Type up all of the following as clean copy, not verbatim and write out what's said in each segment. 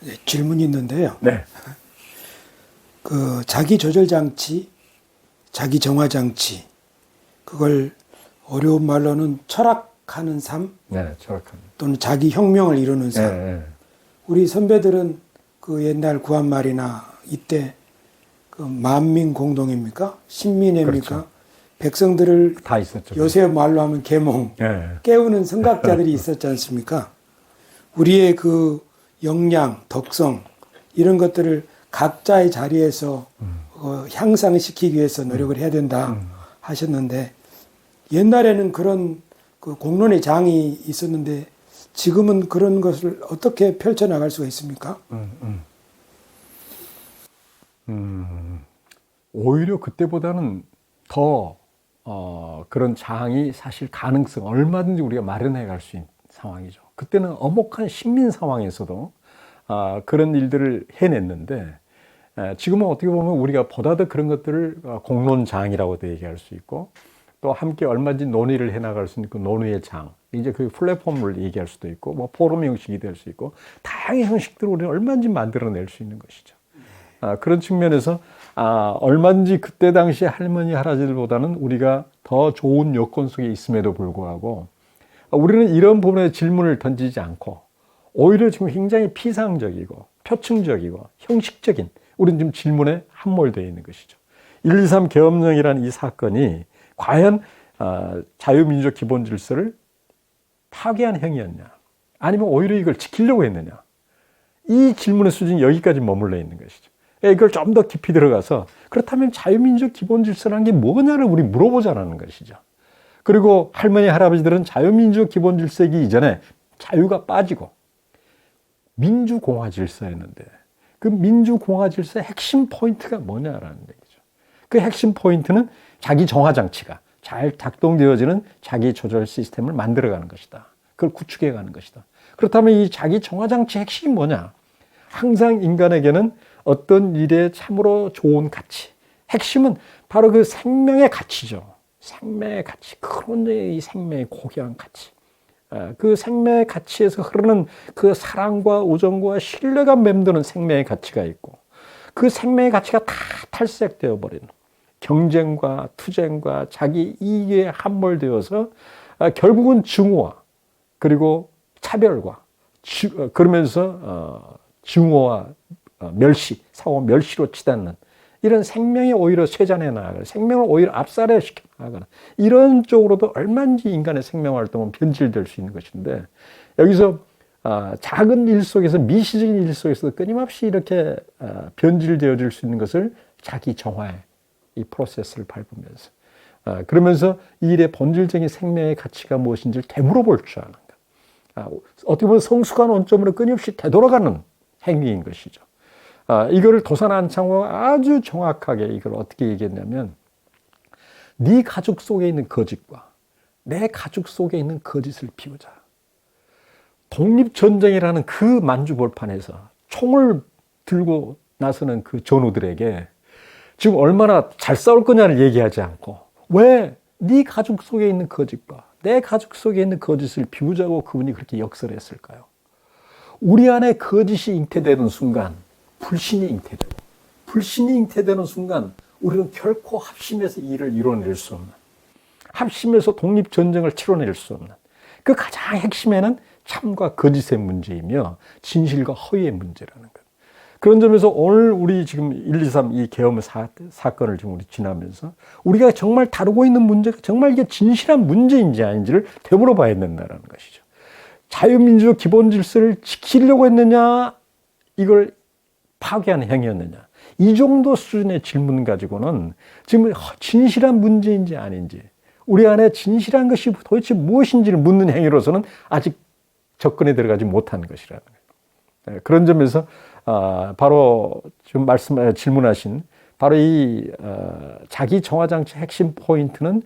네, 질문이 있는데요. 네. 그 자기 조절 장치, 자기 정화 장치, 그걸 어려운 말로는 철학하는 삶 네, 철학합니다. 또는 자기 혁명을 이루는 삶. 네, 네. 우리 선배들은 그 옛날 구한말이나 이때 그 만민 공동입니까? 신민회입니까? 그렇죠. 백성들을 다 있었죠. 요새 말로 하면 계몽, 네. 깨우는 선각자들이 있었지 않습니까? 우리의 그 역량, 덕성 이런 것들을 각자의 자리에서 향상시키기 위해서 노력을 해야 된다 하셨는데 옛날에는 그런 그 공론의 장이 있었는데 지금은 그런 것을 어떻게 펼쳐나갈 수가 있습니까? 오히려 그때보다는 더 그런 장이 사실 가능성 얼마든지 우리가 마련해 갈 수 있는 상황이죠. 그때는 엄혹한 식민 상황에서도 그런 일들을 해냈는데 지금은 어떻게 보면 우리가 보다 더 그런 것들을 공론장이라고도 얘기할 수 있고 또 함께 얼마든지 논의를 해나갈 수 있는 그 논의의 장, 이제 그 플랫폼을 얘기할 수도 있고 뭐 포럼 형식이 될 수 있고 다양한 형식들을 우리는 얼마든지 만들어낼 수 있는 것이죠. 그런 측면에서 얼마든지 그때 당시 할머니 할아버지들보다는 우리가 더 좋은 여건 속에 있음에도 불구하고 우리는 이런 부분에 질문을 던지지 않고 오히려 지금 굉장히 피상적이고 표층적이고 형식적인 우리는 지금 질문에 함몰되어 있는 것이죠. 1.23 계엄령이라는 이 사건이 과연 자유민주적 기본 질서를 파괴한 행위였냐 아니면 오히려 이걸 지키려고 했느냐, 이 질문의 수준이 여기까지 머물러 있는 것이죠. 이걸 좀 더 깊이 들어가서 그렇다면 자유민주적 기본 질서라는 게 뭐냐를 우리 물어보자라는 것이죠. 그리고 할머니 할아버지들은 자유민주적 기본 질서이기 이전에 자유가 빠지고 민주공화 질서였는데 그 민주공화 질서의 핵심 포인트가 뭐냐라는 얘기죠. 그 핵심 포인트는 자기 정화 장치가 잘 작동되어지는 자기 조절 시스템을 만들어가는 것이다. 그걸 구축해가는 것이다. 그렇다면 이 자기 정화 장치의 핵심이 뭐냐? 항상 인간에게는 어떤 일에 참으로 좋은 가치, 핵심은 바로 그 생명의 가치죠. 생명의 가치, 그런 이 생명의 고귀한 가치. 그 생명의 가치에서 흐르는 그 사랑과 우정과 신뢰가 맴도는 생명의 가치가 있고 그 생명의 가치가 다 탈색되어 버리는 경쟁과 투쟁과 자기 이익에 함몰되어서 결국은 증오와 그리고 차별과 그러면서 증오와 멸시, 사고 멸시로 치닫는 이런 생명이 오히려 쇠잔해 나가는, 생명을 오히려 압살해 시켜 나가는 이런 쪽으로도 얼마든지 인간의 생명 활동은 변질될 수 있는 것인데 여기서 작은 일 속에서 미시적인 일 속에서 끊임없이 이렇게 변질되어질 수 있는 것을 자기 정화의 이 프로세스를 밟으면서 그러면서 이 일의 본질적인 생명의 가치가 무엇인지를 되물어볼 줄 아는 것. 어떻게 보면 성숙한 원점으로 끊임없이 되돌아가는 행위인 것이죠. 이거를 도산안창호가 아주 정확하게 이걸 어떻게 얘기했냐면 네 가죽 속에 있는 거짓과 내 가죽 속에 있는 거짓을 비우자. 독립전쟁이라는 그 만주벌판에서 총을 들고 나서는 그 전우들에게 지금 얼마나 잘 싸울 거냐를 얘기하지 않고 왜 네 가죽 속에 있는 거짓과 내 가죽 속에 있는 거짓을 비우자고 그분이 그렇게 역설했을까요? 우리 안에 거짓이 잉태되는 순간 불신이 잉태되고 불신이 잉태되는 순간 우리는 결코 합심해서 일을 이뤄낼 수 없는, 합심해서 독립전쟁을 치러낼 수 없는 그 가장 핵심에는 참과 거짓의 문제이며 진실과 허위의 문제라는 것. 그런 점에서 오늘 우리 지금 1.23 이 계엄 사건을 지금 우리 지나면서 우리가 정말 다루고 있는 문제가 정말 이게 진실한 문제인지 아닌지를 되물어 봐야 된다는 것이죠. 자유민주적 기본 질서를 지키려고 했느냐, 이걸 파괴하는 행위였느냐. 이 정도 수준의 질문 가지고는 지금 진실한 문제인지 아닌지, 우리 안에 진실한 것이 도대체 무엇인지를 묻는 행위로서는 아직 접근에 들어가지 못한 것이라는 거예요. 그런 점에서 바로 지금 질문하신 바로 이 자기 정화장치 핵심 포인트는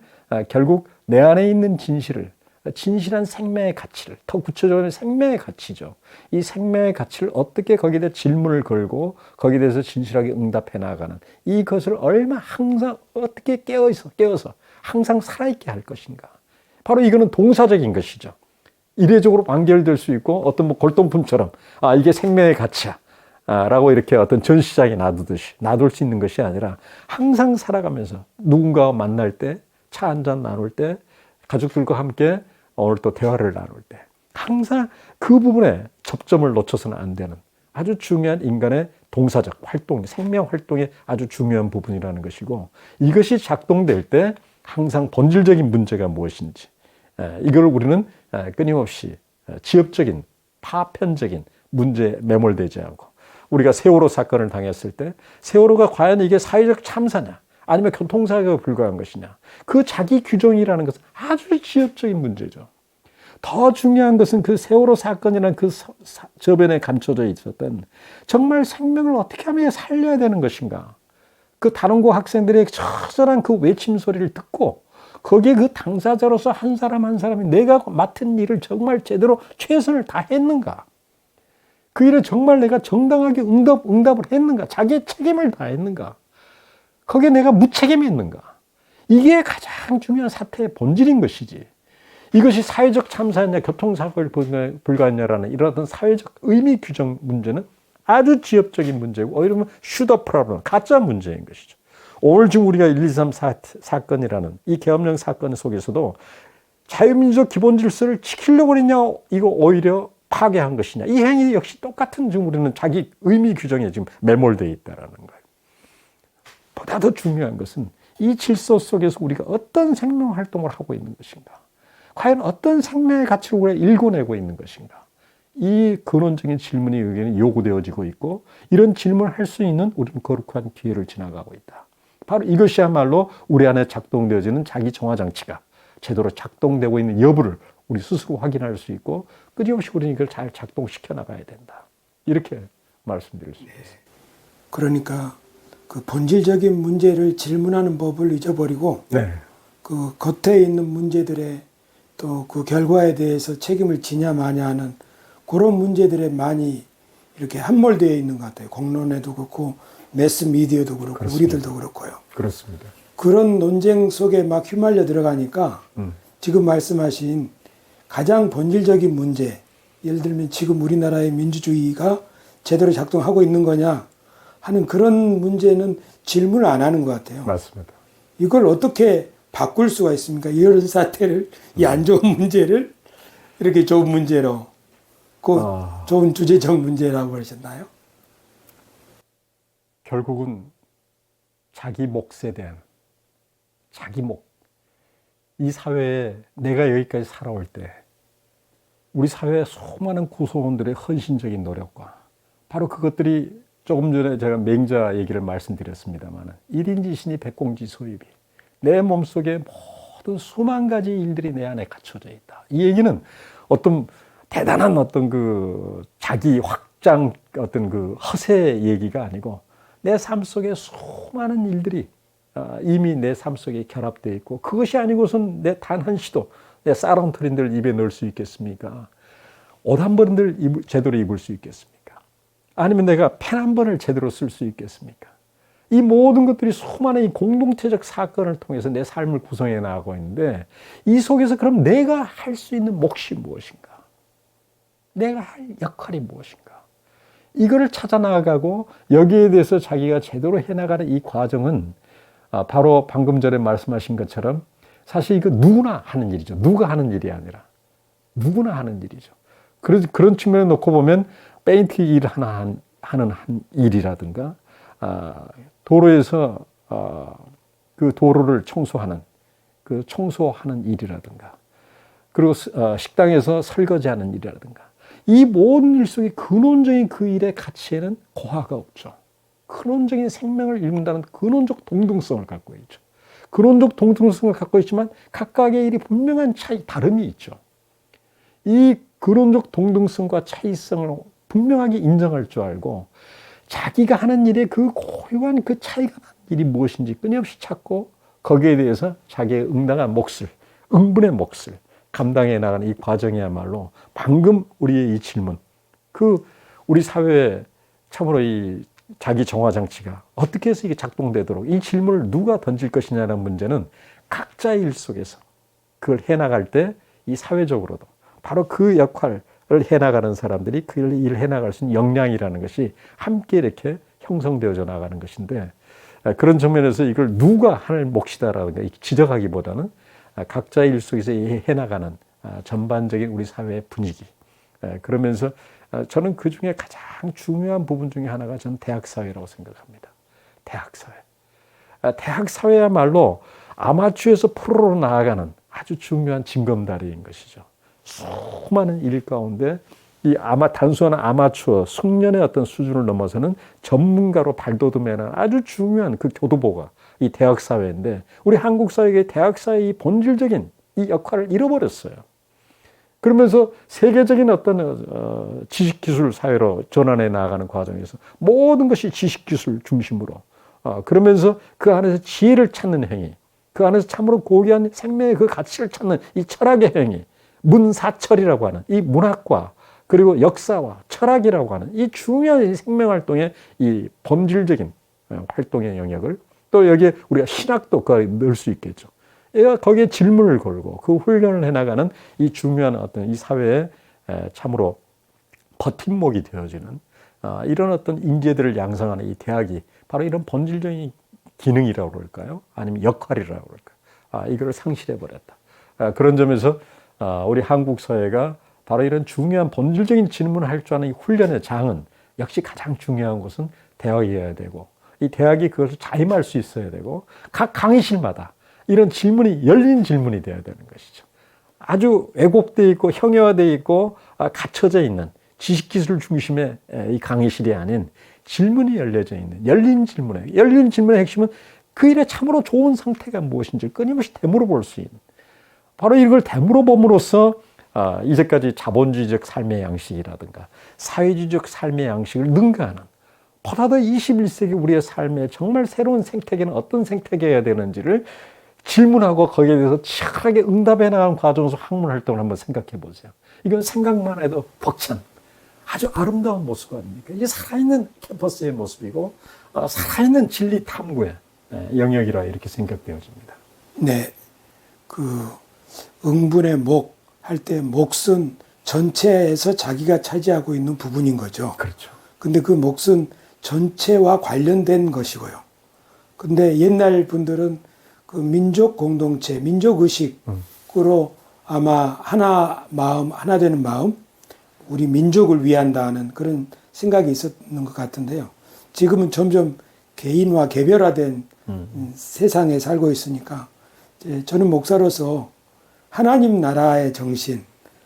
결국 내 안에 있는 진실한 생명의 가치를, 더 구체적으로 생명의 가치죠. 이 생명의 가치를 어떻게 거기에 질문을 걸고 거기에 대해서 진실하게 응답해 나가는 이것을 얼마 항상 어떻게 깨어서 항상 살아있게 할 것인가. 바로 이거는 동사적인 것이죠. 이례적으로 완결될 수 있고 어떤 뭐 골동품처럼 이게 생명의 가치야. 라고 이렇게 어떤 전시장에 놔두듯이 놔둘 수 있는 것이 아니라 항상 살아가면서 누군가와 만날 때, 차 한잔 나눌 때, 가족들과 함께 오늘 또 대화를 나눌 때 항상 그 부분에 접점을 놓쳐서는 안 되는 아주 중요한 인간의 동사적 활동, 생명 활동의 아주 중요한 부분이라는 것이고, 이것이 작동될 때 항상 본질적인 문제가 무엇인지, 이걸 우리는 끊임없이 지엽적인 파편적인 문제에 매몰되지 않고, 우리가 세월호 사건을 당했을 때 세월호가 과연 이게 사회적 참사냐 아니면 교통사고에 불과한 것이냐, 그 자기 규정이라는 것은 아주 지엽적인 문제죠. 더 중요한 것은 그 세월호 사건이라는 그 저변에 감춰져 있었던 정말 생명을 어떻게 하면 살려야 되는 것인가, 그 다른고 학생들의 처절한 그 외침 소리를 듣고 거기에 그 당사자로서 한 사람 한 사람이 내가 맡은 일을 정말 제대로 최선을 다했는가, 그 일을 정말 내가 정당하게 응답을 했는가, 자기의 책임을 다했는가, 거기에 내가 무책임했는가, 이게 가장 중요한 사태의 본질인 것이지, 이것이 사회적 참사였냐 교통사고를 불가했냐라는 이런 사회적 의미 규정 문제는 아주 지엽적인 문제고, 오히려 슈더 프로블럼, 가짜 문제인 것이죠. 오늘 지금 우리가 123 사건이라는 이 계엄령 사건 속에서도 자유민주적 기본 질서를 지키려고 했냐, 이거 오히려 파괴한 것이냐, 이 행위 역시 똑같은 지금 우리는 자기 의미 규정에 지금 매몰되어 있다는 거예요. 보다 더 중요한 것은 이 질서 속에서 우리가 어떤 생명 활동을 하고 있는 것인가, 과연 어떤 생명의 가치를 우리가 일궈내고 있는 것인가, 이 근원적인 질문이 여기는 요구되어지고 있고, 이런 질문을 할 수 있는 우리는 거룩한 기회를 지나가고 있다. 바로 이것이야말로 우리 안에 작동되어지는 자기 정화장치가 제대로 작동되고 있는 여부를 우리 스스로 확인할 수 있고, 끊임없이 우리는 이걸 잘 작동시켜 나가야 된다. 이렇게 말씀드릴 수 있습니다. 그러니까 그 본질적인 문제를 질문하는 법을 잊어버리고, 네. 그 겉에 있는 문제들의 또 그 결과에 대해서 책임을 지냐 마냐 하는 그런 문제들에 많이 이렇게 함몰되어 있는 것 같아요. 공론에도 그렇고 매스 미디어도 그렇고 그렇습니다. 우리들도 그렇고요. 그렇습니다. 그런 논쟁 속에 막 휘말려 들어가니까 지금 말씀하신 가장 본질적인 문제, 예를 들면 지금 우리나라의 민주주의가 제대로 작동하고 있는 거냐 하는 그런 문제는 질문을 안 하는 것 같아요. 맞습니다. 이걸 어떻게 바꿀 수가 있습니까? 이런 사태를, 이 안 좋은 문제를 이렇게 좋은 문제로, 좋은 주제적 문제라고 그러셨나요? 결국은 자기 몫에 대한, 자기 몫. 이 사회에 내가 여기까지 살아올 때 우리 사회의 수많은 구성원들의 헌신적인 노력과, 바로 그것들이 조금 전에 제가 맹자 얘기를 말씀드렸습니다만 1인 지신이 백공지 소입이, 내 몸속에 모든 수만 가지 일들이 내 안에 갖춰져 있다. 이 얘기는 어떤 대단한 어떤 그 자기 확장, 어떤 그 허세 얘기가 아니고, 내 삶 속에 수많은 일들이 이미 내 삶 속에 결합되어 있고, 그것이 아니고선 내 단 한 시도 내 쌀렁터린들 입에 넣을 수 있겠습니까? 옷 한 번을 제대로 입을 수 있겠습니까? 아니면 내가 펜 한 번을 제대로 쓸 수 있겠습니까? 이 모든 것들이 수많은 이 공동체적 사건을 통해서 내 삶을 구성해 나가고 있는데, 이 속에서 그럼 내가 할 수 있는 몫이 무엇인가? 내가 할 역할이 무엇인가? 이거를 찾아 나가고 여기에 대해서 자기가 제대로 해나가는 이 과정은 바로 방금 전에 말씀하신 것처럼 사실 이거 누구나 하는 일이죠. 누가 하는 일이 아니라 누구나 하는 일이죠. 그런 측면에 놓고 보면 페인트 일 하나 하는 한 일이라든가, 도로에서 그 도로를 청소하는 일이라든가, 그리고 식당에서 설거지하는 일이라든가, 이 모든 일 속에 근원적인 그 일의 가치에는 고하가 없죠. 근원적인 생명을 읽는다는 근원적 동등성을 갖고 있죠. 근원적 동등성을 갖고 있지만 각각의 일이 분명한 다름이 있죠. 이 근원적 동등성과 차이성을 분명하게 인정할 줄 알고, 자기가 하는 일의 그 고유한 그 차이가 나는 일이 무엇인지 끊임없이 찾고, 거기에 대해서 자기의 응당한 몫을, 응분의 몫을 감당해 나가는 이 과정이야말로 방금 우리의 이 질문, 우리 사회에 참으로 이 자기 정화장치가 어떻게 해서 이게 작동되도록 이 질문을 누가 던질 것이냐는 문제는 각자의 일 속에서 그걸 해나갈 때 이 사회적으로도 바로 그 역할, 해나가는 사람들이 그 일을 해나갈 수 있는 역량이라는 것이 함께 이렇게 형성되어져 나가는 것인데, 그런 측면에서 이걸 누가 할 몫이다라는 지적하기보다는 각자의 일 속에서 해나가는 전반적인 우리 사회의 분위기, 그러면서 저는 그 중에 가장 중요한 부분 중에 하나가 저는 대학사회라고 생각합니다. 대학사회. 대학사회야말로 아마추어에서 프로로 나아가는 아주 중요한 징검다리인 것이죠. 수많은 일 가운데 이 단순한 아마추어, 숙련의 어떤 수준을 넘어서는 전문가로 발돋움하는 아주 중요한 그 교두보가 이 대학사회인데, 우리 한국 사회의 대학사회의 본질적인 이 역할을 잃어버렸어요. 그러면서 세계적인 어떤 지식기술 사회로 전환해 나가는 과정에서 모든 것이 지식기술 중심으로, 그러면서 그 안에서 지혜를 찾는 행위, 그 안에서 참으로 고귀한 생명의 그 가치를 찾는 이 철학의 행위, 문사철이라고 하는 이 문학과 그리고 역사와 철학이라고 하는 이 중요한 생명활동의 이 본질적인 활동의 영역을, 또 여기에 우리가 신학도 넣을 수 있겠죠. 얘가 거기에 질문을 걸고 그 훈련을 해나가는 이 중요한 어떤 이 사회에 참으로 버팀목이 되어지는 이런 어떤 인재들을 양성하는 이 대학이 바로 이런 본질적인 기능이라고 그럴까요? 아니면 역할이라고 그럴까요? 이걸 상실해버렸다. 그런 점에서 우리 한국 사회가 바로 이런 중요한 본질적인 질문을 할 줄 아는 이 훈련의 장은 역시 가장 중요한 것은 대학이어야 되고, 이 대학이 그것을 자임할 수 있어야 되고, 각 강의실마다 이런 질문이 열린 질문이 되어야 되는 것이죠. 아주 왜곡되어 있고 형용화되어 있고 갇혀져 있는 지식기술 중심의 이 강의실이 아닌 질문이 열려져 있는 열린 질문의 핵심은 그 일에 참으로 좋은 상태가 무엇인지 끊임없이 되물어볼 수 있는, 바로 이걸 되물어봄으로써 이제까지 자본주의적 삶의 양식이라든가 사회주의적 삶의 양식을 능가하는, 보다 더 21세기 우리의 삶의 정말 새로운 생태계는 어떤 생태계여야 되는지를 질문하고 거기에 대해서 치열하게 응답해 나가는 과정에서 학문 활동을 한번 생각해 보세요. 이건 생각만 해도 벅찬 아주 아름다운 모습 아닙니까? 이게 살아있는 캠퍼스의 모습이고 살아있는 진리 탐구의 영역이라 이렇게 생각되어집니다. 네, 그 응분의 목 할 때 몫은 전체에서 자기가 차지하고 있는 부분인 거죠. 그렇죠. 근데 그 몫은 전체와 관련된 것이고요. 근데 옛날 분들은 그 민족 공동체, 민족 의식으로 아마 하나 마음, 하나 되는 마음, 우리 민족을 위한다는 그런 생각이 있었는 것 같은데요. 지금은 점점 개인화, 개별화된 세상에 살고 있으니까 저는 목사로서 하나님 나라의 정신,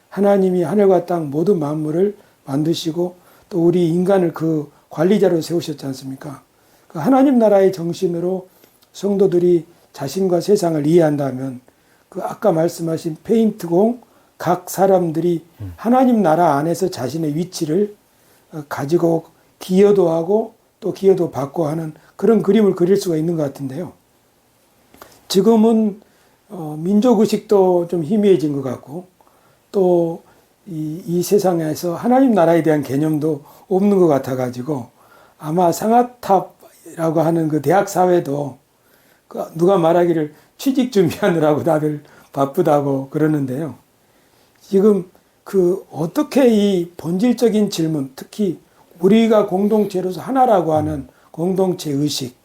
하나님이 하늘과 땅 모든 만물을 만드시고 또 우리 인간을 그 관리자로 세우셨지 않습니까? 그 하나님 나라의 정신으로 성도들이 자신과 세상을 이해한다면 그 아까 말씀하신 페인트공 각 사람들이 하나님 나라 안에서 자신의 위치를 가지고 기여도 하고 또 기여도 받고 하는 그런 그림을 그릴 수가 있는 것 같은데요. 지금은 민족의식도 좀 희미해진 것 같고 또 이 세상에서 하나님 나라에 대한 개념도 없는 것 같아가지고 아마 상아탑이라고 하는 그 대학 사회도 누가 말하기를 취직 준비하느라고 다들 바쁘다고 그러는데요. 지금 그 어떻게 이 본질적인 질문, 특히 우리가 공동체로서 하나라고 하는 공동체 의식,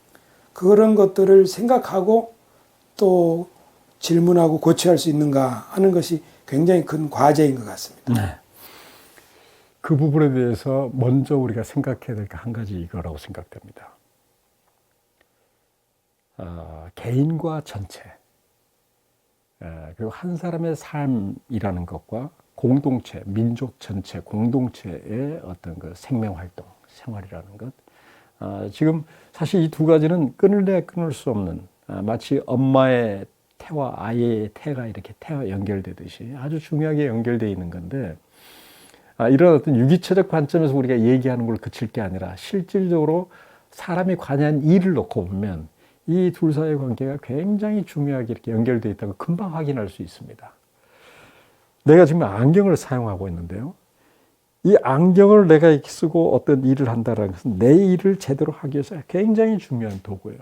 그런 것들을 생각하고 또 질문하고 고쳐할 수 있는가 하는 것이 굉장히 큰 과제인 것 같습니다. 네. 그 부분에 대해서 먼저 우리가 생각해야 될 게 한 가지 이거라고 생각됩니다. 개인과 전체, 그리고 한 사람의 삶이라는 것과 공동체, 민족 전체 공동체의 어떤 그 생명 활동, 생활이라는 것. 지금 사실 이 두 가지는 끊을래야 끊을 수 없는, 마치 엄마의 태와 아이의 태가 이렇게 태와 연결되듯이 아주 중요하게 연결되어 있는 건데, 이런 어떤 유기체적 관점에서 우리가 얘기하는 걸 그칠 게 아니라 실질적으로 사람이 관여한 일을 놓고 보면 이 둘 사이의 관계가 굉장히 중요하게 이렇게 연결되어 있다고 금방 확인할 수 있습니다. 내가 지금 안경을 사용하고 있는데요. 이 안경을 내가 이렇게 쓰고 어떤 일을 한다는 것은 내 일을 제대로 하기 위해서 굉장히 중요한 도구예요.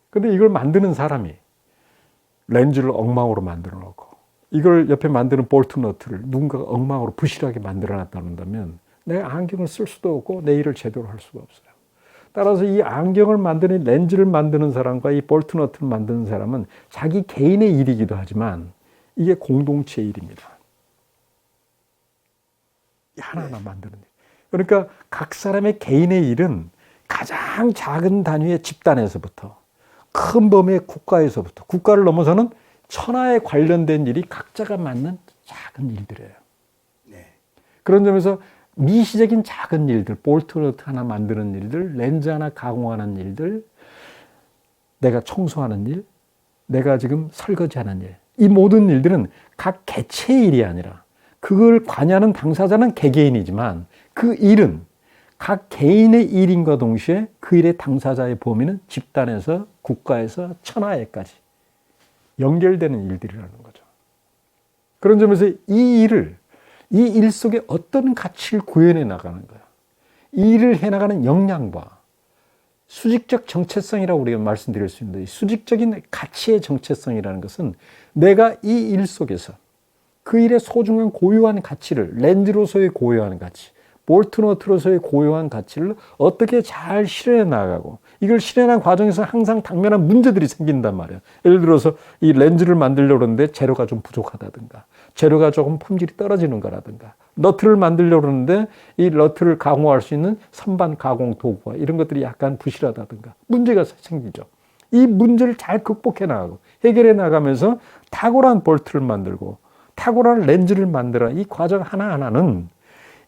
근데 이걸 만드는 사람이 렌즈를 엉망으로 만들어 놓고 이걸 옆에 만드는 볼트 너트를 누군가가 엉망으로 부실하게 만들어 놨다면 내가 안경을 쓸 수도 없고 내 일을 제대로 할 수가 없어요. 따라서 이 안경을 만드는 렌즈를 만드는 사람과 이 볼트 너트를 만드는 사람은 자기 개인의 일이기도 하지만 이게 공동체의 일입니다. 하나하나 만드는 일. 그러니까 각 사람의 개인의 일은 가장 작은 단위의 집단에서부터 큰 범위의 국가에서부터 국가를 넘어서는 천하에 관련된 일이 각자가 맡는 작은 일들이에요. 네. 그런 점에서 미시적인 작은 일들, 볼트 너트 하나 만드는 일들, 렌즈 하나 가공하는 일들, 내가 청소하는 일, 내가 지금 설거지하는 일, 이 모든 일들은 각 개체의 일이 아니라 그걸 관여하는 당사자는 개개인이지만 그 일은 각 개인의 일인과 동시에 그 일의 당사자의 범위는 집단에서 국가에서 천하에까지 연결되는 일들이라는 거죠. 그런 점에서 이 일 속에 어떤 가치를 구현해 나가는 거예요. 이 일을 해나가는 역량과 수직적 정체성이라고 우리가 말씀드릴 수 있는데, 수직적인 가치의 정체성이라는 것은 내가 이 일 속에서 그 일의 소중한 고유한 가치를, 렌즈로서의 고유한 가치, 볼트 너트로서의 고유한 가치를 어떻게 잘 실현해 나가고, 이걸 실현한 과정에서 항상 당면한 문제들이 생긴단 말이에요. 예를 들어서 이 렌즈를 만들려고 하는데 재료가 좀 부족하다든가, 재료가 조금 품질이 떨어지는 거라든가, 너트를 만들려고 하는데 이 너트를 가공할 수 있는 선반 가공 도구와 이런 것들이 약간 부실하다든가 문제가 생기죠. 이 문제를 잘 극복해 나가고 해결해 나가면서 탁월한 볼트를 만들고 탁월한 렌즈를 만들어 이 과정 하나하나는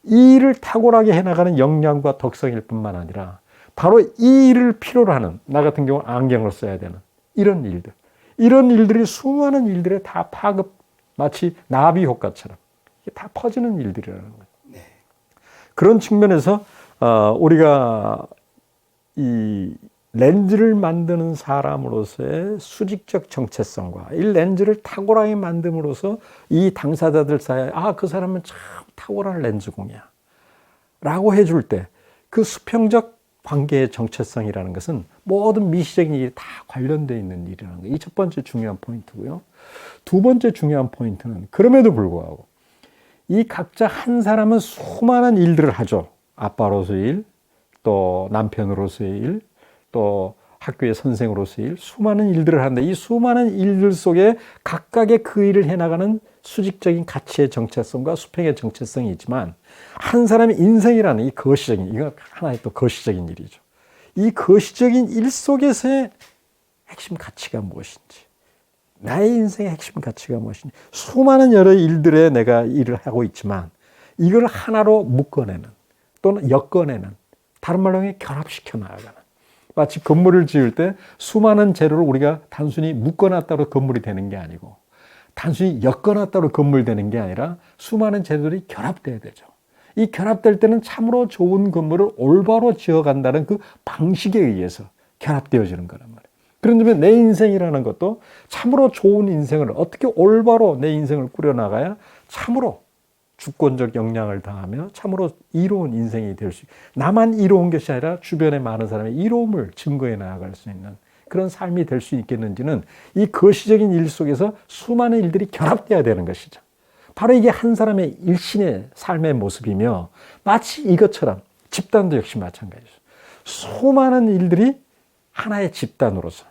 이 일을 탁월하게 해나가는 역량과 덕성일 뿐만 아니라 바로 이 일을 필요로 하는, 나 같은 경우는 안경을 써야 되는 이런 일들, 이런 일들이 수많은 일들에 다 파급, 마치 나비 효과처럼 이게 다 퍼지는 일들이라는 거예요. 네. 그런 측면에서 우리가 이 렌즈를 만드는 사람으로서의 수직적 정체성과 이 렌즈를 탁월하게 만듦으로써 이 당사자들 사이에 그 사람은 참 탁월한 렌즈공이야 라고 해줄 때 그 수평적 관계의 정체성이라는 것은 모든 미시적인 일이 다 관련되어 있는 일이라는 거예요. 이 첫 번째 중요한 포인트고요. 두 번째 중요한 포인트는 그럼에도 불구하고 이 각자 한 사람은 수많은 일들을 하죠. 아빠로서의 일, 또 남편으로서의 일, 또 학교의 선생으로서의 일, 수많은 일들을 하는데 이 수많은 일들 속에 각각의 그 일을 해나가는 수직적인 가치의 정체성과 수평의 정체성이 있지만 한 사람의 인생이라는 이 거시적인, 이거 하나의 또 거시적인 일이죠. 이 거시적인 일 속에서의 핵심 가치가 무엇인지, 나의 인생의 핵심 가치가 무엇인지, 수많은 여러 일들에 내가 일을 하고 있지만 이걸 하나로 묶어내는 또는 엮어내는, 다른 말로 하면 결합시켜 나가는, 마치 건물을 지을 때 수많은 재료를 우리가 단순히 묶어놨다고 건물이 되는 게 아니고 단순히 엮어놨다고 건물이 되는 게 아니라 수많은 재료들이 결합돼야 되죠. 이 결합될 때는 참으로 좋은 건물을 올바로 지어간다는 그 방식에 의해서 결합되어지는 거란 말이에요. 그런 점에 내 인생이라는 것도 참으로 좋은 인생을 어떻게 올바로 내 인생을 꾸려나가야 참으로 주권적 역량을 다하며 참으로 이로운 인생이 될 수, 나만 이로운 것이 아니라 주변의 많은 사람의 이로움을 증거해 나아갈 수 있는 그런 삶이 될 수 있겠는지는 이 거시적인 일 속에서 수많은 일들이 결합돼야 되는 것이죠. 바로 이게 한 사람의 일신의 삶의 모습이며, 마치 이것처럼 집단도 역시 마찬가지죠. 수많은 일들이 하나의 집단으로서,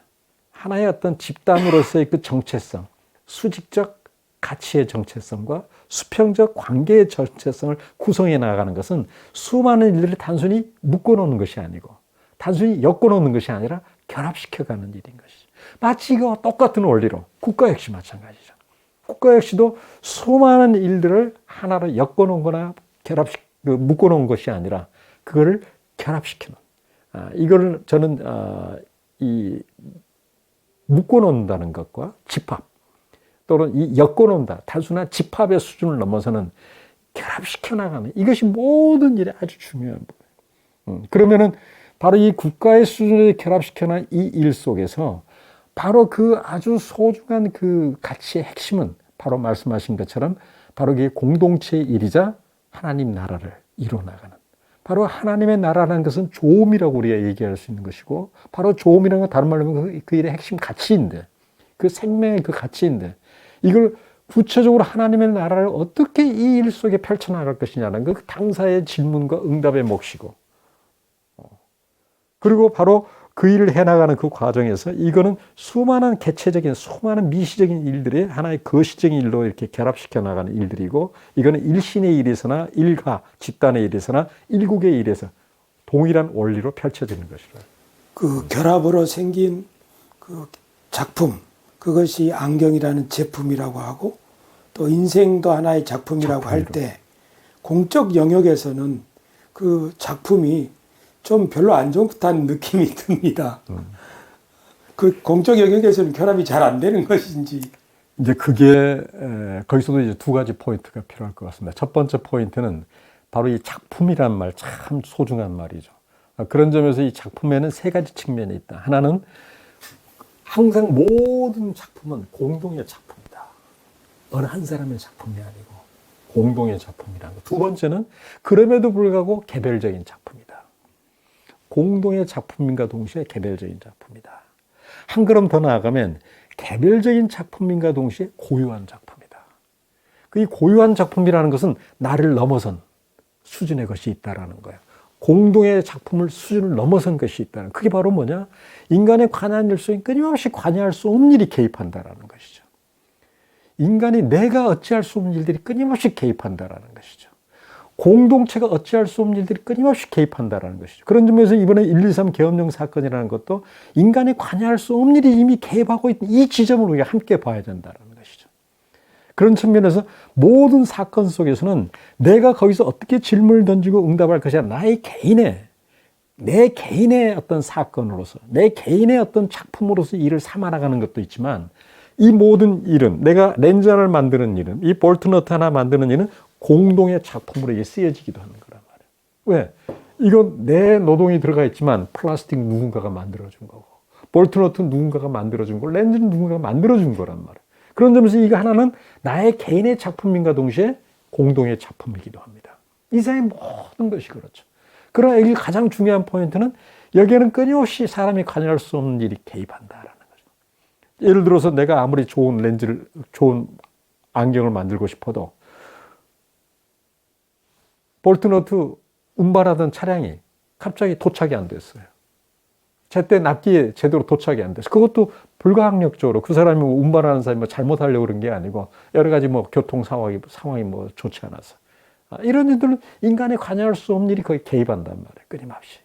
하나의 어떤 집단으로서의 그 정체성, 수직적 가치의 정체성과 수평적 관계의 정체성을 구성해 나가는 것은 수많은 일들을 단순히 묶어놓는 것이 아니고 단순히 엮어놓는 것이 아니라 결합시켜가는 일인 것이죠. 마치 이거 똑같은 원리로 국가 역시 마찬가지죠. 국가 역시도 수많은 일들을 하나로 엮어놓은 거나 묶어놓은 것이 아니라 그거를 결합시켜놓은, 이거를 저는 이 묶어놓는다는 것과 집합 또는 이 엮어놓는다, 단순한 집합의 수준을 넘어서는 결합시켜 나가는, 이것이 모든 일에 아주 중요한 부분이에요. 그러면은 바로 이 국가의 수준을 결합시켜놓은 이 일 속에서 바로 그 아주 소중한 그 가치의 핵심은 바로 말씀하신 것처럼 바로 그게 공동체의 일이자 하나님 나라를 이루어나가는, 바로 하나님의 나라라는 것은 조음이라고 우리가 얘기할 수 있는 것이고, 바로 조음이라는 건 다른 말로 하면 그 일의 핵심 가치인데, 그 생명의 그 가치인데, 이걸 구체적으로 하나님의 나라를 어떻게 이 일 속에 펼쳐나갈 것이냐는 그 당사의 질문과 응답의 몫이고, 그리고 바로 그 일을 해나가는 그 과정에서 이거는 수많은 개체적인, 수많은 미시적인 일들이 하나의 거시적인 일로 이렇게 결합시켜 나가는 일들이고, 이거는 일신의 일에서나 일가, 집단의 일에서나 일국의 일에서 동일한 원리로 펼쳐지는 것이라. 그 결합으로 생긴 그 작품, 그것이 안경이라는 제품이라고 하고, 또 인생도 하나의 작품이라고 할 때, 공적 영역에서는 그 작품이 좀 별로 안 좋다는 느낌이 듭니다. 그 공적 영역에서는 결합이 잘 안 되는 것인지. 이제 그게 거기서도 이제 두 가지 포인트가 필요할 것 같습니다. 첫 번째 포인트는 바로 이 작품이란 말, 참 소중한 말이죠. 그런 점에서 이 작품에는 세 가지 측면이 있다. 하나는 항상 모든 작품은 공동의 작품이다. 어느 한 사람의 작품이 아니고 공동의 작품이라는 것. 두 번째는 그럼에도 불구하고 개별적인 작품이다. 공동의 작품인가 동시에 개별적인 작품이다. 한 걸음 더 나아가면 개별적인 작품인가 동시에 고유한 작품이다. 이 고유한 작품이라는 것은 나를 넘어선 수준의 것이 있다라는 거예요. 공동의 작품을 수준을 넘어선 것이 있다는, 그게 바로 뭐냐? 인간의 관여한 일 속에 끊임없이 관여할 수 없는 일이 개입한다라는 것이죠. 인간이 내가 어찌할 수 없는 일들이 끊임없이 개입한다라는 것이죠. 공동체가 어찌할 수 없는 일들이 끊임없이 개입한다라는 것이죠. 그런 점에서 이번에 123 계엄령 사건이라는 것도 인간이 관여할 수 없는 일이 이미 개입하고 있는 이 지점을 우리가 함께 봐야 된다는 것이죠. 그런 측면에서 모든 사건 속에서는 내가 거기서 어떻게 질문을 던지고 응답할 것이 아니라 내 개인의 어떤 사건으로서, 내 개인의 어떤 작품으로서 일을 삼아나가는 것도 있지만, 이 모든 일은, 내가 렌즈 하나를 만드는 일은, 이 볼트너트 하나 만드는 일은 공동의 작품으로 이게 쓰여지기도 하는 거란 말이에요. 왜? 이건 내 노동이 들어가 있지만 플라스틱 누군가가 만들어준 거고, 볼트너트 누군가가 만들어준 거, 렌즈는 누군가가 만들어준 거란 말이에요. 그런 점에서 이거 하나는 나의 개인의 작품인가 동시에 공동의 작품이기도 합니다. 이 세상의 모든 것이 그렇죠. 그러나 여기 가장 중요한 포인트는 여기에는 끊임없이 사람이 관여할 수 없는 일이 개입한다라는 거죠. 예를 들어서 내가 아무리 좋은 렌즈를, 좋은 안경을 만들고 싶어도 볼트너트 운반하던 차량이 갑자기 도착이 안 됐어요. 제때 납기에 제대로 도착이 안 됐어요. 그것도 불가항력적으로 그 사람이 운반하는 사람이 잘못하려고 그런 게 아니고 여러 가지 교통 상황이 좋지 않아서. 이런 일들은 인간이 관여할 수 없는 일이 거의 개입한단 말이에요. 끊임없이.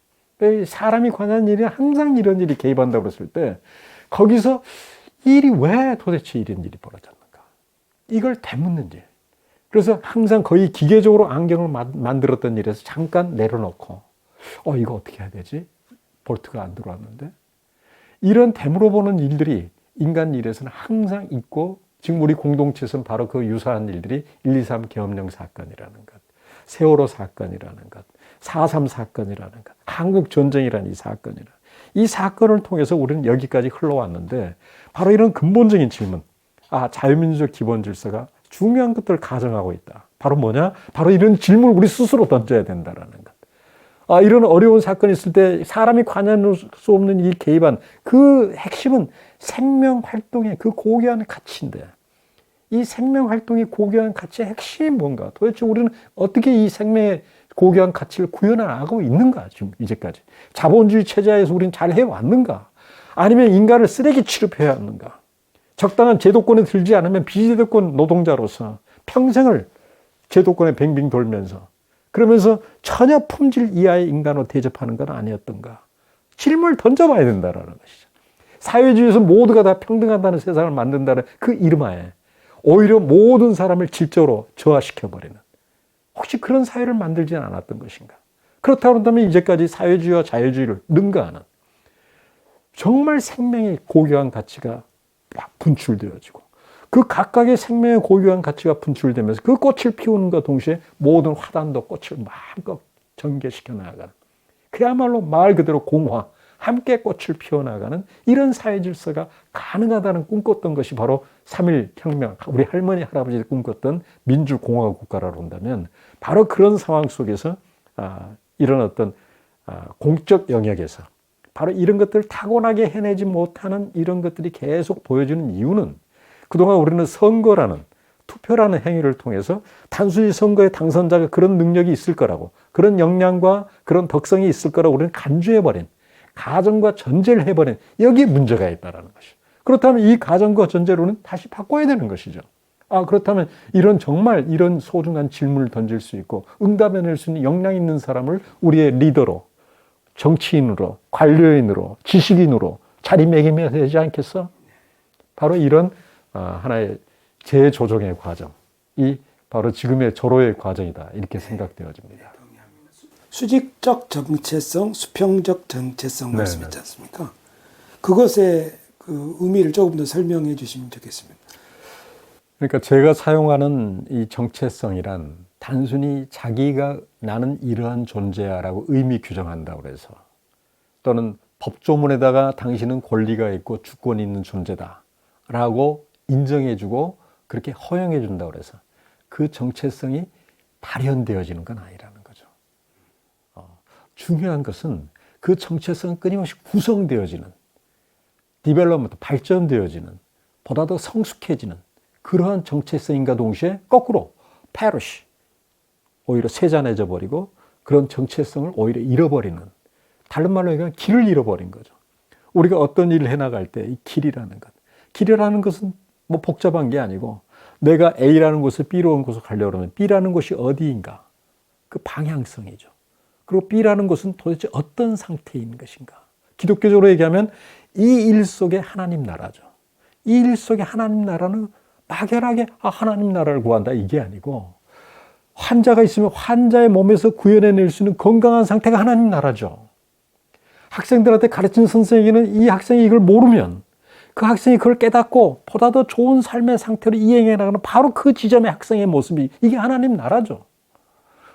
사람이 관여하는 일이 항상 이런 일이 개입한다고 그랬을 때 거기서 일이 왜 도대체 이런 일이 벌어졌는가? 이걸 되묻는 일. 그래서 항상 거의 기계적으로 안경을 만들었던 일에서 잠깐 내려놓고 이거 어떻게 해야 되지? 볼트가 안 들어왔는데? 이런 되물어보는 일들이 인간 일에서는 항상 있고, 지금 우리 공동체에서는 바로 그 유사한 일들이 123 계엄령 사건이라는 것, 세월호 사건이라는 것, 4.3 사건이라는 것, 한국 전쟁이라는 이 사건을 통해서 우리는 여기까지 흘러왔는데, 바로 이런 근본적인 질문, 자유민주적 기본 질서가 중요한 것들을 가정하고 있다. 바로 뭐냐? 바로 이런 질문을 우리 스스로 던져야 된다라는 것. 이런 어려운 사건이 있을 때 사람이 관여할 수 없는 이 개입한 그 핵심은 생명활동의 그 고귀한 가치인데, 이 생명활동의 고귀한 가치의 핵심이 뭔가? 도대체 우리는 어떻게 이 생명의 고귀한 가치를 구현하고 있는가? 지금 이제까지. 자본주의 체제에서 우리는 잘 해왔는가? 아니면 인간을 쓰레기 취급해야 하는가? 적당한 제도권에 들지 않으면 비제도권 노동자로서 평생을 제도권에 뱅뱅 돌면서 그러면서 전혀 품질 이하의 인간으로 대접하는 건 아니었던가? 질문을 던져봐야 된다는 것이죠. 사회주의에서 모두가 다 평등하다는 세상을 만든다는 그 이름하에 오히려 모든 사람을 질적으로 저하시켜버리는, 혹시 그런 사회를 만들지는 않았던 것인가? 그렇다고 한다면 이제까지 사회주의와 자유주의를 능가하는 정말 생명의 고귀한 가치가 분출되어지고 그 각각의 생명의 고유한 가치가 분출되면서 그 꽃을 피우는과 동시에 모든 화단도 꽃을 마음껏 전개시켜 나가는, 그야말로 말 그대로 공화, 함께 꽃을 피워나가는 이런 사회 질서가 가능하다는 꿈꿨던 것이 바로 3.1 혁명, 우리 할머니 할아버지들이 꿈꿨던 민주공화 국가라고 한다면, 바로 그런 상황 속에서 이런 어떤 공적 영역에서 바로 이런 것들을 타고나게 해내지 못하는 이런 것들이 계속 보여지는 이유는, 그동안 우리는 선거라는 투표라는 행위를 통해서 단순히 선거의 당선자가 그런 능력이 있을 거라고, 그런 역량과 그런 덕성이 있을 거라고 우리는 간주해버린, 가정과 전제를 해버린, 여기에 문제가 있다는 것이죠. 그렇다면 이 가정과 전제로는 다시 바꿔야 되는 것이죠. 그렇다면 정말 이런 소중한 질문을 던질 수 있고 응답해낼 수 있는 역량 있는 사람을 우리의 리더로, 정치인으로, 관료인으로, 지식인으로 자리매김해야 되지 않겠어? 바로 이런 하나의 재조정의 과정이 바로 지금의 절호의 과정이다, 이렇게 생각되어집니다. 수직적 정체성, 수평적 정체성 말씀했지 않습니까? 그것의 그 의미를 조금 더 설명해 주시면 좋겠습니다. 그러니까 제가 사용하는 이 정체성이란 단순히 자기가 나는 이러한 존재야라고 의미 규정한다고 그래서, 또는 법조문에다가 당신은 권리가 있고 주권이 있는 존재다라고 인정해주고 그렇게 허용해준다고 그래서 그 정체성이 발현되어지는 건 아니라는 거죠. 중요한 것은 그 정체성은 끊임없이 구성되어지는, 디벨롭먼트, 발전되어지는, 보다 더 성숙해지는 그러한 정체성인가 동시에 거꾸로 페리시, 오히려 세잔해져 버리고 그런 정체성을 오히려 잃어버리는, 다른 말로 얘기하면 길을 잃어버린 거죠. 우리가 어떤 일을 해나갈 때 이 길이라는 것은 뭐 복잡한 게 아니고, 내가 A라는 곳에서 B로 온 곳으로 가려고 그러면 B라는 곳이 어디인가, 그 방향성이죠. 그리고 B라는 곳은 도대체 어떤 상태인 것인가. 기독교적으로 얘기하면 이 일 속에 하나님 나라죠. 이 일 속에 하나님 나라는 막연하게 하나님 나라를 구한다 이게 아니고, 환자가 있으면 환자의 몸에서 구현해낼 수 있는 건강한 상태가 하나님 나라죠. 학생들한테 가르치는 선생에게는 이 학생이 이걸 모르면 그 학생이 그걸 깨닫고 보다 더 좋은 삶의 상태로 이행해 나가는 바로 그 지점의 학생의 모습이, 이게 하나님 나라죠.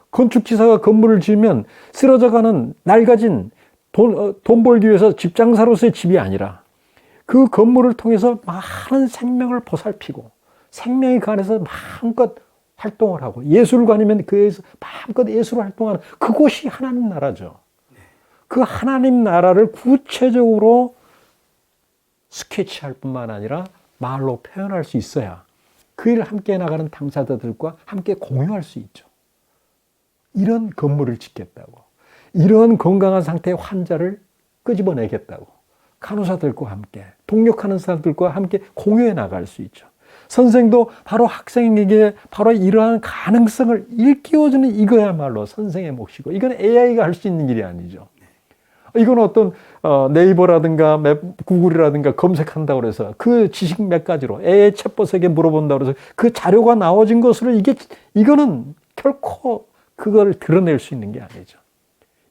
건축지사가 건물을 지으면 쓰러져가는 낡아진 돈 벌기 위해서 집장사로서의 집이 아니라 그 건물을 통해서 많은 생명을 보살피고 생명이 그 안에서 마음껏 활동을 하고, 예술관이면 그에서 마음껏 예술을 활동하는 그곳이 하나님 나라죠. 그 하나님 나라를 구체적으로 스케치할 뿐만 아니라 말로 표현할 수 있어야 그 일을 함께 나가는 당사자들과 함께 공유할 수 있죠. 이런 건물을 짓겠다고, 이런 건강한 상태의 환자를 끄집어내겠다고 간호사들과 함께, 동력하는 사람들과 함께 공유해 나갈 수 있죠. 선생도 바로 학생에게 바로 이러한 가능성을 일깨워주는, 이거야말로 선생의 몫이고, 이건 AI가 할 수 있는 일이 아니죠. 이건 어떤 네이버라든가 구글이라든가 검색한다고 해서 그 지식 몇 가지로 AI 챗봇에게 물어본다고 해서 그 자료가 나와진 것으로 이거는 결코 그걸 드러낼 수 있는 게 아니죠.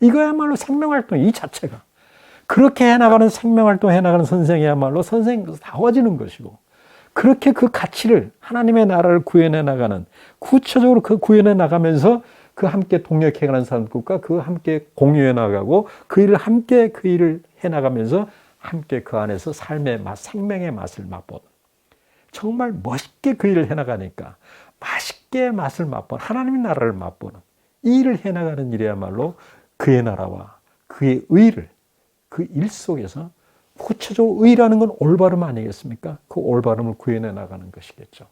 이거야말로 생명활동 이 자체가, 그렇게 해나가는 생명활동 해나가는 선생이야말로 선생다워지는 것이고, 그렇게 그 가치를, 하나님의 나라를 구현해 나가는, 구체적으로 그 구현해 나가면서 그 함께 동력해가는 사람들과 그 함께 공유해 나가고 그 일을 함께 그 일을 해나가면서 함께 그 안에서 삶의 맛, 생명의 맛을 맛보는, 정말 멋있게 그 일을 해나가니까 맛있게 맛을 맛보는, 하나님의 나라를 맛보는 이 일을 해나가는 일이야말로 그의 나라와 그의 의를, 그 일 속에서 구체적으로 의라는 건 올바름 아니겠습니까? 그 올바름을 구현해 나가는 것이겠죠.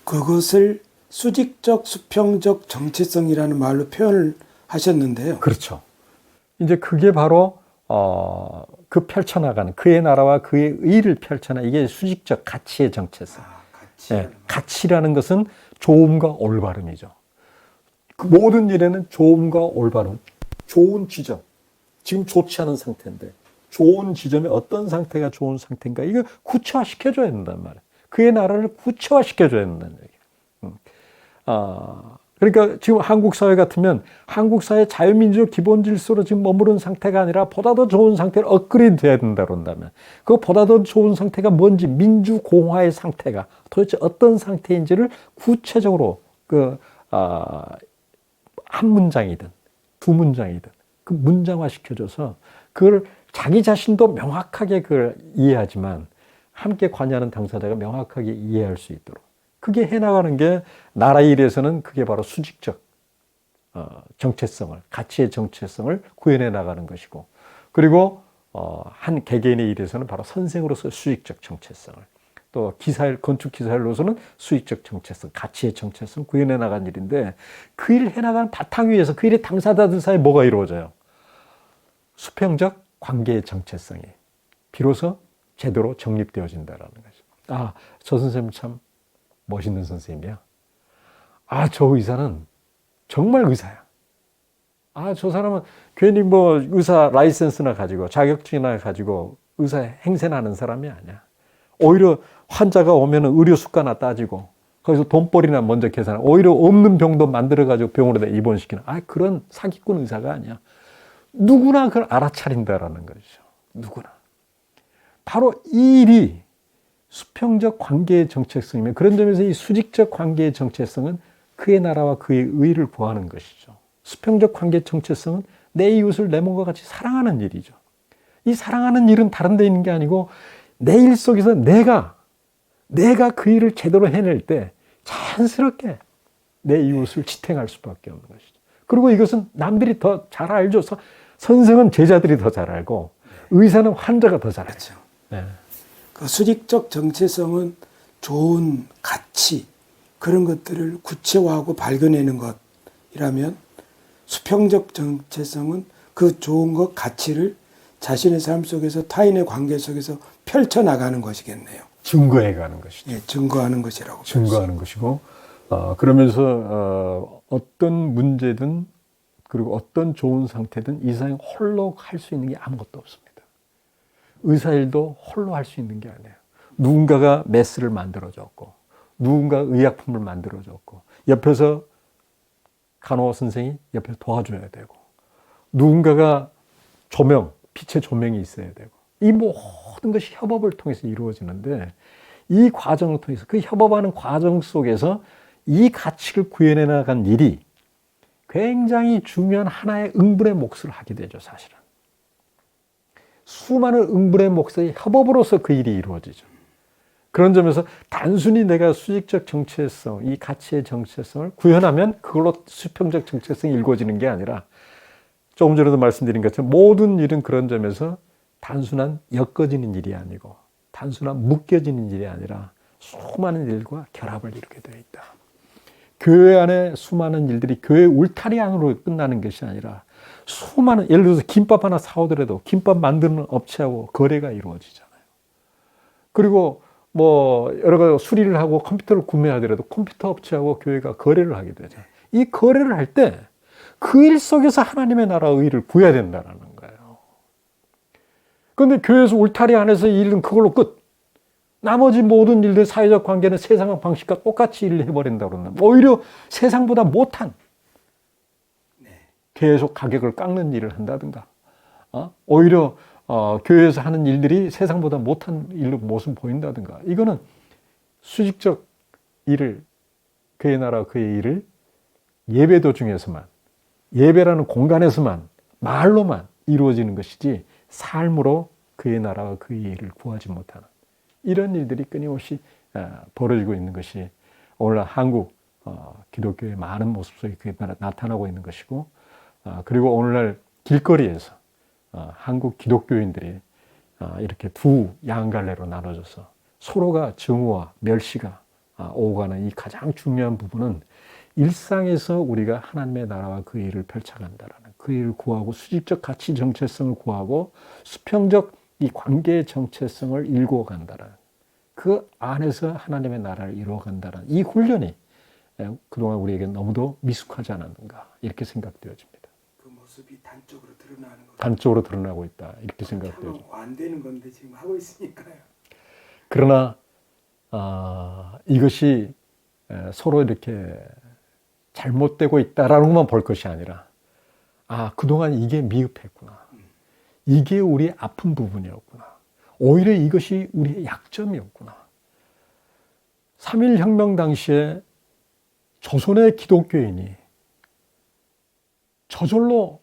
그것을 수직적, 수평적 정체성이라는 말로 표현을 하셨는데요. 그렇죠. 이제 그게 바로 그 펼쳐나가는 그의 나라와 그의 의를 펼쳐나, 이게 수직적 가치의 정체성. 가치라는 것은 좋음과 올바름이죠. 그 모든 일에는 좋음과 올바름, 좋은 지점, 지금 좋지 않은 상태인데 좋은 지점에 어떤 상태가 좋은 상태인가, 이거 구체화시켜줘야 된단 말이에요. 그의 나라를 구체화시켜줘야 된다는 얘기예요. 그러니까 지금 한국 사회 같으면 한국 사회 자유민주적 기본 질서로 지금 머무른 상태가 아니라 보다 더 좋은 상태로 업그레이드 돼야 된다 그런다면, 그 보다 더 좋은 상태가 뭔지, 민주공화의 상태가 도대체 어떤 상태인지를 구체적으로 한 문장이든 두 문장이든 그 문장화 시켜줘서 그걸 자기 자신도 명확하게 그걸 이해하지만 함께 관여하는 당사자가 명확하게 이해할 수 있도록 그게 해나가는 게, 나라 일에서는 그게 바로 수직적 정체성을, 가치의 정체성을 구현해 나가는 것이고, 그리고 한 개개인의 일에서는 바로 선생으로서 수직적 정체성을, 또 건축 기사일로서는 수익적 정체성, 가치의 정체성 구현해 나간 일인데 그 일을 해나가는 바탕 위에서 그 일의 당사자들 사이에 뭐가 이루어져요? 수평적 관계의 정체성이 비로소 제대로 정립되어진다라는 거죠. 아, 저 선생님 참 멋있는 선생님이야. 아, 저 의사는 정말 의사야. 아, 저 사람은 괜히 뭐 의사 라이센스나 가지고 자격증이나 가지고 의사 행세나 하는 사람이 아니야. 오히려 환자가 오면 의료 수가나 따지고 거기서 돈벌이나 먼저 계산하고 오히려 없는 병도 만들어가지고 병원에다 입원시키는 그런 사기꾼 의사가 아니야. 누구나 그걸 알아차린다라는 거죠. 누구나. 바로 이 일이 수평적 관계의 정체성이며 그런 점에서 이 수직적 관계의 정체성은 그의 나라와 그의 의를 구하는 것이죠. 수평적 관계의 정체성은 내 이웃을 내 몸과 같이 사랑하는 일이죠. 이 사랑하는 일은 다른 데 있는 게 아니고 내 일 속에서 내가 그 일을 제대로 해낼 때 자연스럽게 내 이웃을 지탱할 수밖에 없는 것이죠. 그리고 이것은 남들이 더 잘 알죠. 선생은 제자들이 더 잘 알고 의사는 환자가 더 잘 알죠. 네. 그 수직적 정체성은 좋은 가치 그런 것들을 구체화하고 발견하는 것이라면 수평적 정체성은 그 좋은 것 가치를 자신의 삶 속에서 타인의 관계 속에서 펼쳐나가는 것이겠네요. 증거해가는 것이죠. 예, 증거하는 것이라고. 증거하는 것이고 그러면서 어떤 문제든 그리고 어떤 좋은 상태든 이 세상에 홀로 할 수 있는 게 아무것도 없습니다. 의사일도 홀로 할 수 있는 게 아니에요. 누군가가 메스를 만들어줬고 누군가 의약품을 만들어줬고 옆에서 간호사 선생이 옆에서 도와줘야 되고 누군가가 빛의 조명이 있어야 되고 이 모든 것이 협업을 통해서 이루어지는데 이 과정을 통해서 그 협업하는 과정 속에서 이 가치를 구현해 나간 일이 굉장히 중요한 하나의 응분의 몫을 하게 되죠. 사실은. 수많은 응분의 몫의 협업으로서 그 일이 이루어지죠. 그런 점에서 단순히 내가 수직적 정체성, 이 가치의 정체성을 구현하면 그걸로 수평적 정체성이 이루어지는 게 아니라 조금 전에도 말씀드린 것처럼 모든 일은 그런 점에서 단순한 엮어지는 일이 아니고 단순한 묶여지는 일이 아니라 수많은 일과 결합을 이루게 되어 있다. 교회 안에 수많은 일들이 교회 울타리 안으로 끝나는 것이 아니라 수많은 예를 들어서 김밥 하나 사오더라도 김밥 만드는 업체하고 거래가 이루어지잖아요. 그리고 뭐 여러 가지 수리를 하고 컴퓨터를 구매하더라도 컴퓨터 업체하고 교회가 거래를 하게 되죠. 이 거래를 할 때 그 일 속에서 하나님의 나라의 의를 구해야 된다는 거예요. 그런데 교회에서 울타리 안에서 일은 그걸로 끝. 나머지 모든 일들, 사회적 관계는 세상 방식과 똑같이 일을 해버린다 그러면 오히려 세상보다 못한 계속 가격을 깎는 일을 한다든가 오히려 교회에서 하는 일들이 세상보다 못한 일로 모습 보인다든가 이거는 수직적 일을 그의 나라 그의 일을 예배 도중에서만 예배라는 공간에서만 말로만 이루어지는 것이지 삶으로 그의 나라와 그의 일을 구하지 못하는 이런 일들이 끊임없이 벌어지고 있는 것이 오늘날 한국 기독교의 많은 모습 속에 그게 나타나고 있는 것이고 그리고 오늘날 길거리에서 한국 기독교인들이 이렇게 두 양갈래로 나눠져서 서로가 증오와 멸시가 오고 가는 이 가장 중요한 부분은 일상에서 우리가 하나님의 나라와 그 일을 펼쳐간다라는 그 일을 구하고 수직적 가치 정체성을 구하고 수평적 이 관계의 정체성을 일구어 간다라는 그 안에서 하나님의 나라를 이루어 간다라는 이 훈련이 그동안 우리에게 너무도 미숙하지 않았는가 이렇게 생각되어집니다. 그 모습이 단적으로 드러나는 거. 단적으로 드러나고 있다 이렇게 생각되어집니다. 안 되는 건데 지금 하고 있으니까요. 그러나 이것이 서로 이렇게 잘못되고 있다라는 것만 볼 것이 아니라 그동안 이게 미흡했구나. 이게 우리의 아픈 부분이었구나. 오히려 이것이 우리의 약점이었구나. 3.1혁명 당시에 조선의 기독교인이 저절로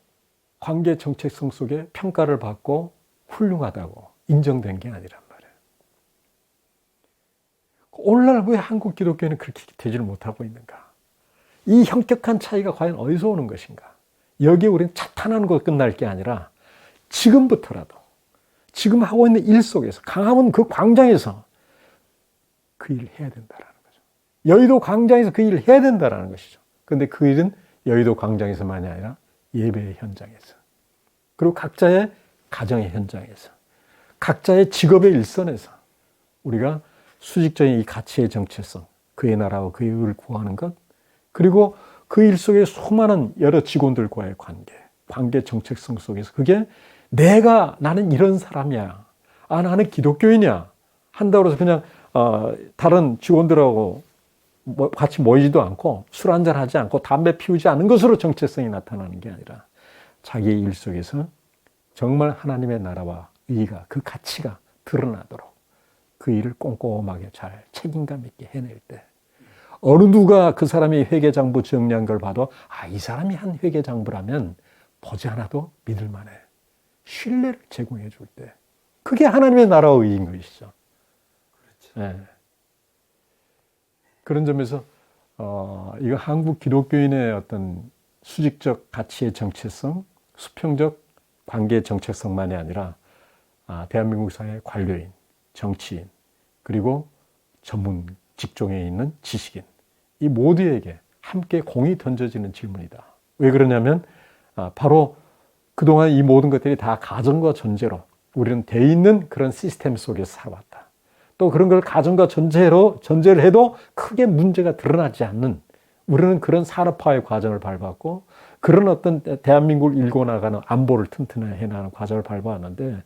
관계 정체성 속에 평가를 받고 훌륭하다고 인정된 게 아니란 말이에요. 오늘날 왜 한국 기독교인은 그렇게 되지를 못하고 있는가? 이 형격한 차이가 과연 어디서 오는 것인가? 여기에 우리는 자탄하는 것 끝날 게 아니라 지금부터라도 지금 하고 있는 일 속에서 강화문 그 광장에서 그 일을 해야 된다라는 거죠. 여의도 광장에서 그 일을 해야 된다라는 것이죠. 그런데 그 일은 여의도 광장에서만이 아니라 예배의 현장에서, 그리고 각자의 가정의 현장에서, 각자의 직업의 일선에서 우리가 수직적인 이 가치의 정체성, 그의 나라와 그의 의를 구하는 것, 그리고 그 일 속에 수많은 여러 직원들과의 관계 정체성 속에서 그게 나는 이런 사람이야, 나는 기독교인이야 한다고 해서 그냥 다른 직원들하고 같이 모이지도 않고 술 한잔 하지 않고 담배 피우지 않은 것으로 정체성이 나타나는 게 아니라 자기의 일 속에서 정말 하나님의 나라와 의의가, 그 가치가 드러나도록 그 일을 꼼꼼하게 잘 책임감 있게 해낼 때, 어느 누가 그 사람이 회계장부 정리한 걸 봐도 이 사람이 한 회계장부라면 보지 않아도 믿을 만해, 신뢰를 제공해 줄 때, 그게 하나님의 나라의 의의인 것이죠. 그렇죠. 네. 그런 점에서 이거 한국 기독교인의 어떤 수직적 가치의 정체성, 수평적 관계의 정체성만이 아니라 대한민국 사회의 관료인, 정치인, 그리고 전문 직종에 있는 지식인, 이 모두에게 함께 공이 던져지는 질문이다. 왜 그러냐면 바로 그동안 이 모든 것들이 다 가정과 전제로 우리는 돼 있는 그런 시스템 속에서 살아왔다. 또 그런 걸 가정과 전제를 해도 크게 문제가 드러나지 않는, 우리는 그런 산업화의 과정을 밟았고 그런 어떤 대한민국을 일궈 나가는 안보를 튼튼하게 해나가는 과정을 밟아왔는데,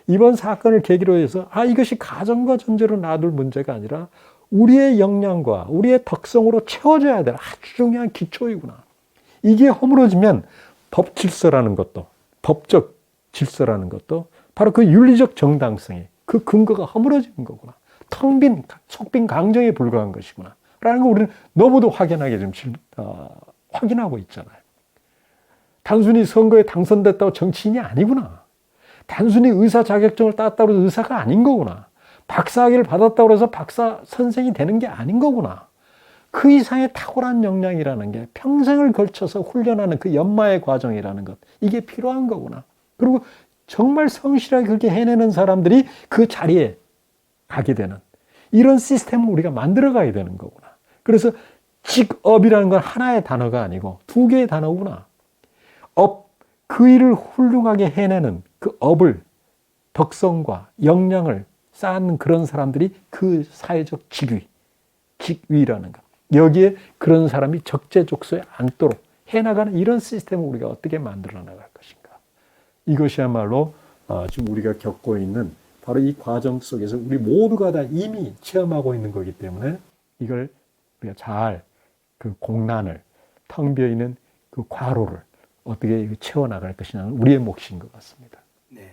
이번 사건을 계기로 해서 이것이 가정과 전제로 놔둘 문제가 아니라 우리의 역량과 우리의 덕성으로 채워져야 될 아주 중요한 기초이구나. 이게 허물어지면 법 질서라는 것도, 법적 질서라는 것도 바로 그 윤리적 정당성이, 그 근거가 허물어지는 거구나. 텅 빈, 속빈 강정에 불과한 것이구나 라는 걸 우리는 너무도 확연하게 지금 확인하고 있잖아요. 단순히 선거에 당선됐다고 정치인이 아니구나. 단순히 의사 자격증을 땄다고 해서 의사가 아닌 거구나. 박사학위를 받았다고 해서 박사 선생이 되는 게 아닌 거구나. 그 이상의 탁월한 역량이라는 게 평생을 걸쳐서 훈련하는 그 연마의 과정이라는 것, 이게 필요한 거구나. 그리고 정말 성실하게 그렇게 해내는 사람들이 그 자리에 가게 되는 이런 시스템을 우리가 만들어 가야 되는 거구나. 그래서 직업이라는 건 하나의 단어가 아니고 두 개의 단어구나. 그 일을 훌륭하게 해내는 그 업을, 덕성과 역량을 쌓는 그런 사람들이 그 사회적 직위라는 것. 여기에 그런 사람이 적재적소에 앉도록 해나가는 이런 시스템을 우리가 어떻게 만들어 나갈 것인가. 이것이야말로 지금 우리가 겪고 있는 바로 이 과정 속에서 우리 모두가 다 이미 체험하고 있는 거기 때문에 이걸 우리가 잘 그 공란을, 텅 비어 있는 그 과로를 어떻게 채워나갈 것이냐는 우리의 몫인 것 같습니다. 네.